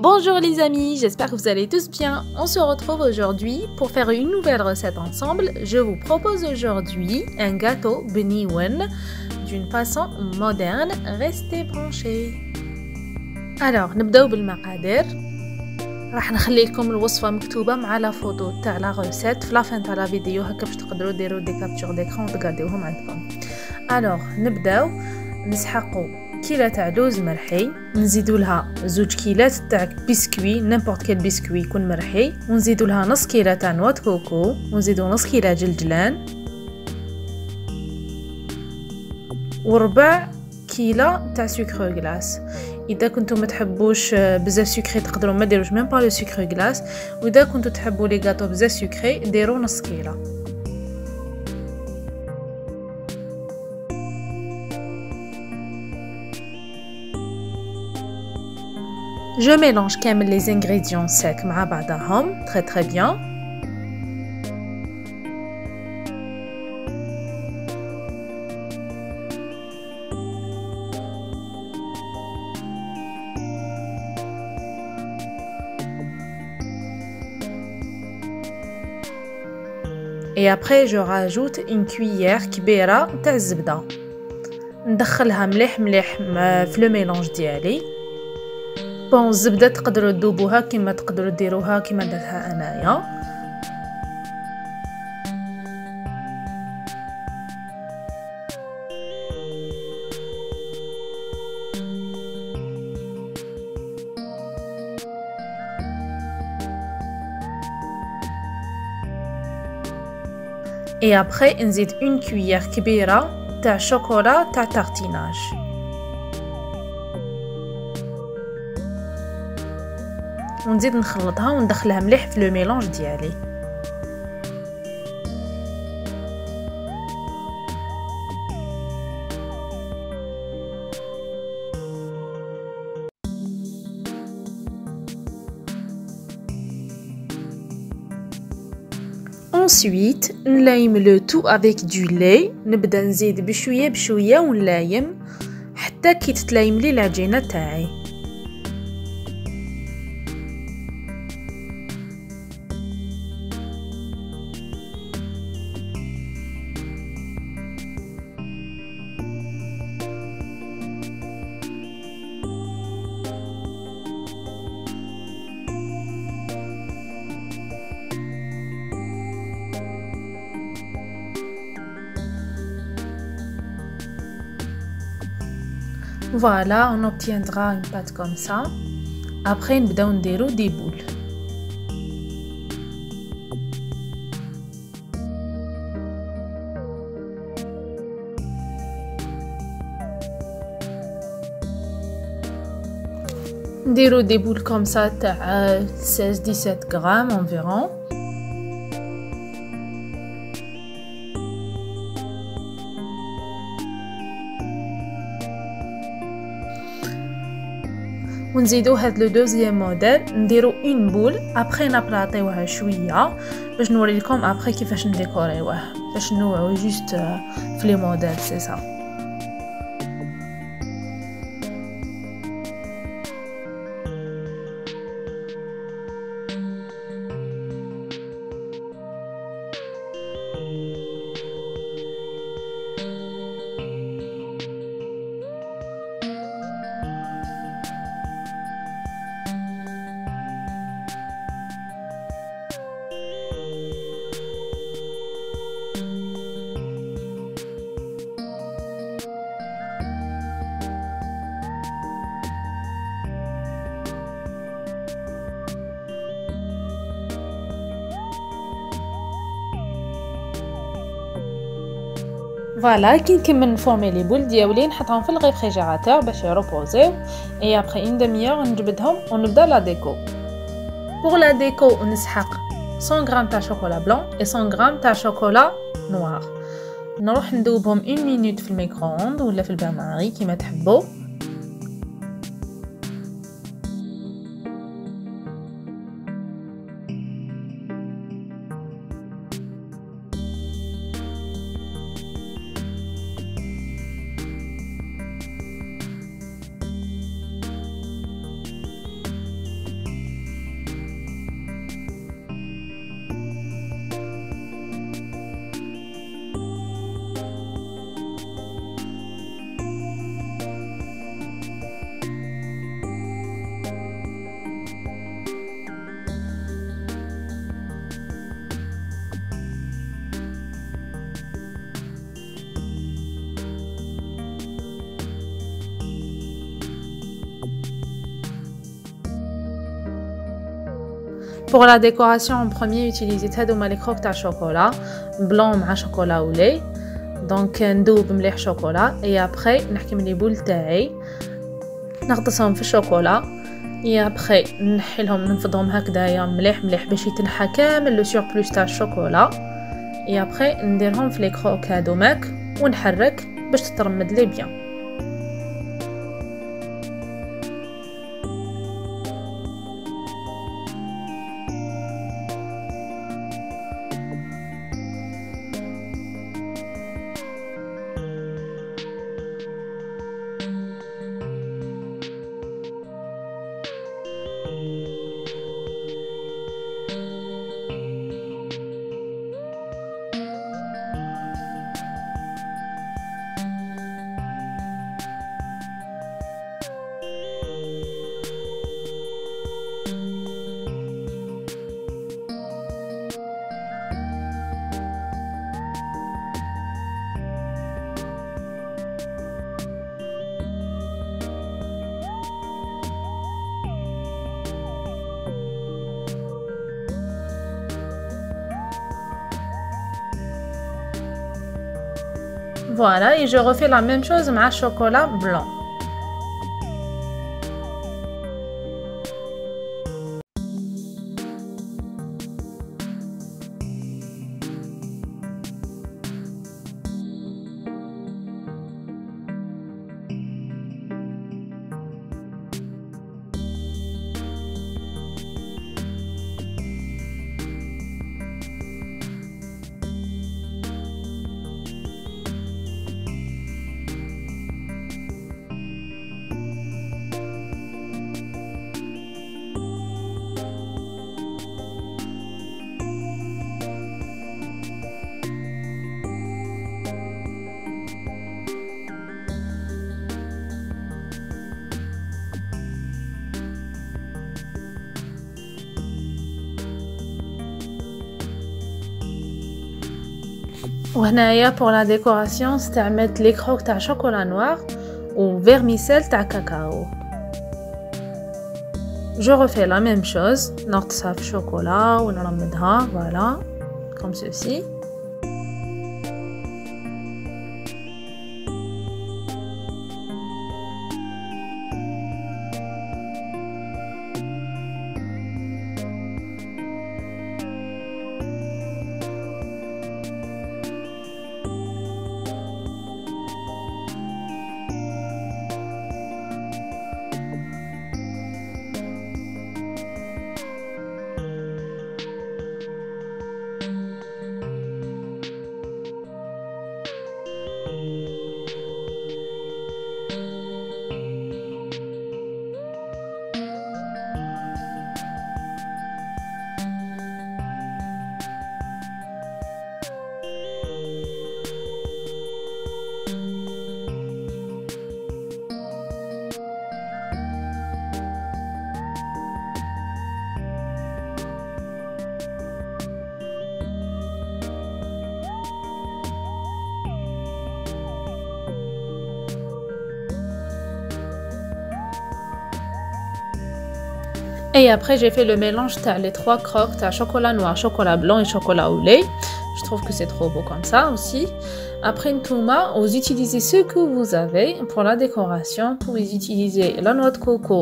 Bonjour les amis, j'espère que vous allez tous bien. On se retrouve aujourd'hui pour faire une nouvelle recette ensemble. Je vous propose aujourd'hui un gâteau bniwen d'une façon moderne. Restez branchés. Alors, نبداو بالمقادير. راح نخلي لكم الوصفه مكتوبه مع لا فوتو تاع لا ريسيت في لافين تاع لا فيديو هكا باش تقدروا ديروا دي كابتور ديكرون وتقاديوهم عندكم. الوغ نبداو نسحقوا كيلة تاع لوز مرحي، نزيدوا لها 2 كيلات تاع بسكوي نيمبورط كيل بسكوي يكون مرحي، ونزيدوا لها نص كيلة تاع نواه كوكو، ونزيدوا نص كيلة جلجلان، وربع كيلة تاع سكر غلاس. اذا كنتو ما تحبوش بزاف سكري تقدروا ما ديروش ميم با لو سكر غلاس، واذا كنتو تحبوا لي غاتو بزاف سكري ديروا نص كيلة. Je mélange كامل les ingrédients secs مع بعضهم très bien. Et après je rajoute une cuillère كبيرة تاع الزبدة. ندخلها مليح في لو ميلونج ديالي. بون الزبده تقدروا تذوبوها كما تقدروا ديروها كما درتها انايا. et après نزيد une cuillère كبيره تاع شوكولا تاع تارتيناج. ونزيد نخلطها وندخلها مليح في لو ميلونج ديالي. ensuite نلايم لو تو avec du lait. نبدا نزيد بشويه بشويه ونلايم حتى كي تتلايم لي العجينه تاعي. Voilà, on obtiendra une pâte comme ça. Après, نبداو نديرو دي بول. نديرو دي بول comme ça تاع 16-17 غرام environ. ونزيدو هاد لو دوزيام موديل نديرو اون بول. ابري نابلاطيوها شويه باش نوري لكم ابري كيفاش نديكوريوه، باش نوعو جوست في لي موديل سي سا. فوالا كي نكمل نفورمي لي بول ديالي نحطهم في الريفريجيراتور باش يروبوزيو. اي ابري اون دميور نجبدهم ونبدا لا ديكو. بور لا ديكو نسحق 100 غرام تاع شوكولا بلون و 100 غرام تاع شوكولا نوار. نروح ندوبهم 1 مينوت في الميكرووند ولا في البان ماري كيما تحبوا. Pour la décoration, en premier, utilisez les croques de chocolat blanc avec chocolat ou lait. Donc, ندوب مليح chocolat et après نحكم les boules تاعي نغطسهم في الشوكولا et après نحيلهم ننفضهم هكذايا مليح مليح باش يتنحى كامل لو سوربلوس تاع الشوكولا et après نديرهم في لي كروك هادوماك ونحرك باش تترمد لي بيان. Voilà, et je refais la même chose avec le chocolat blanc. وهنايا pour la décoration استعملت لي كروك تاع شوكولا نوار و vermicelle تاع كاكاو. Je refais la même chose, نغطسها في الشوكولا ونرمدها voilà comme ceci. Et après j'ai fait le mélange de les trois croques, chocolat noir, chocolat blanc et chocolat au lait. Je trouve que c'est trop beau comme ça aussi. Après une touma, vous utilisez ce que vous avez pour la décoration. Vous pouvez utiliser la noix de coco,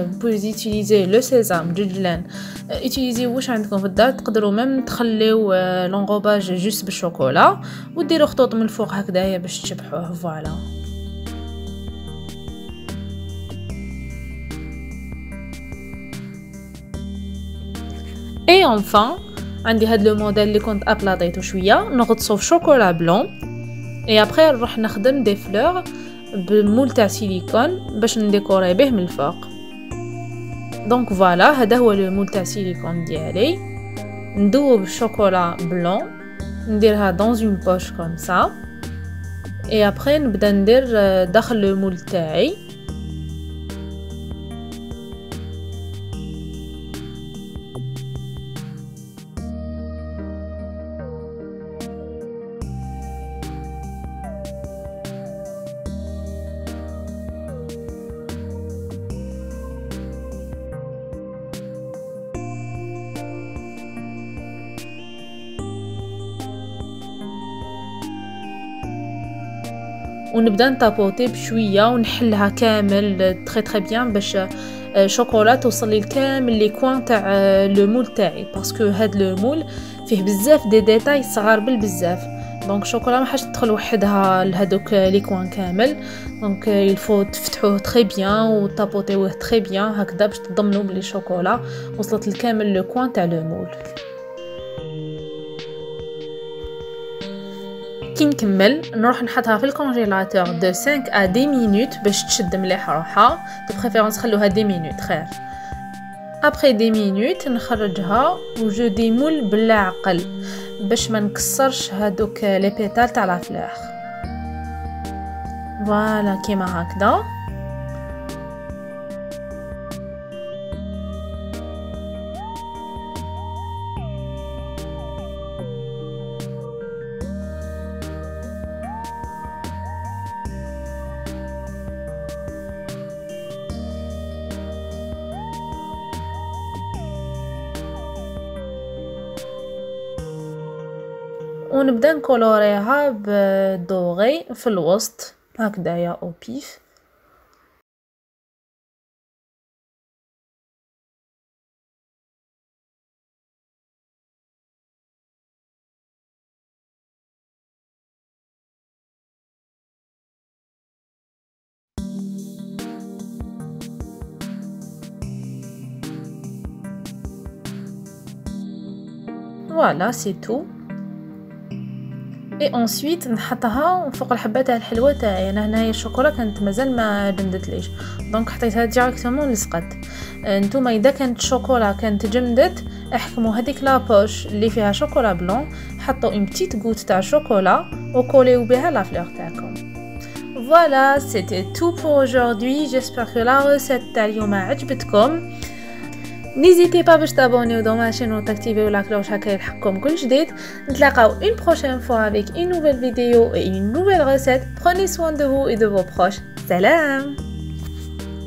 vous pouvez utiliser le sésame, du lin. Utilisez واش عندكم في الدار. تقدروا même تخليو l'enrobage juste بالشوكولا وديروا خطوط من الفوق هكذايا باش تشبحوه. Voilà. Et enfin, عندي هاد لو موديل اللي كنت ابلاطيتو شويه نغطسو في شوكولا بلون et après نروح نخدم دي فلور بمول تاع سيليكون باش نديكوري به من الفوق. دونك فوالا هذا هو لو مول تاع سيليكون ديالي. ندوب الشوكولا بلون نديرها dans une poche comme ça et après نبدا ندير داخل لو مول تاعي. ونبدا نطابوطي بشويه ونحلها كامل تري بيان باش شوكولا توصل لي كامل لي كوان تاع لو مول تاعي باسكو هاد لو مول فيه بزاف دي ديتاي صغار بالبزاف دونك شوكولا ما حاش تدخل وحدها لهادوك لي كوان كامل دونك يلفو تفتحوه تري بيان وطابوطيوه تري بيان هكذا باش تضمنوا بلي شوكولا وصلت لكامل لو كوان تاع لو مول. كي نكمل نروح نحطها في الكونجيلاتور دو 5 à 10 مينوت باش تشد مليح روحها دو بريفيرونس خلوها 10 مينوت خير. ابري 10 مينوت نخرجها وجو ديمول بالعقل باش ما نكسرش هادوك لي بيتال تاع لا فلور. فوالا كيما هكذا. ونبدا نكولوريها بالدوغي في الوسط هكذايا او بيف. فوالا سي تو. اي انsuite نحطها فوق الحبه تاع الحلوه تاعي. انا هنايا الشوكولا كانت مازال ما جمدتليش دونك حطيتها ديريكتومون لصقت. نتوما اذا كانت الشوكولا كانت جمدت احكموا هذيك لابوش اللي فيها شوكولا بلون حطوا اون بتيت غوت تاع شوكولا وكوليو بها لا فلور تاعكم. Voilà, c'était tout pour aujourd'hui. J'espère que la recette تاع اليوم عجبتكم. N'hésitez pas باش t'abonner dans ma chaîne ou t'activer la cloche هكا يلحقكم كل جديد. نتلاقاو une prochaine fois avec une nouvelle vidéo et une nouvelle recette. Prenez soin de vous et de vos proches. Salam.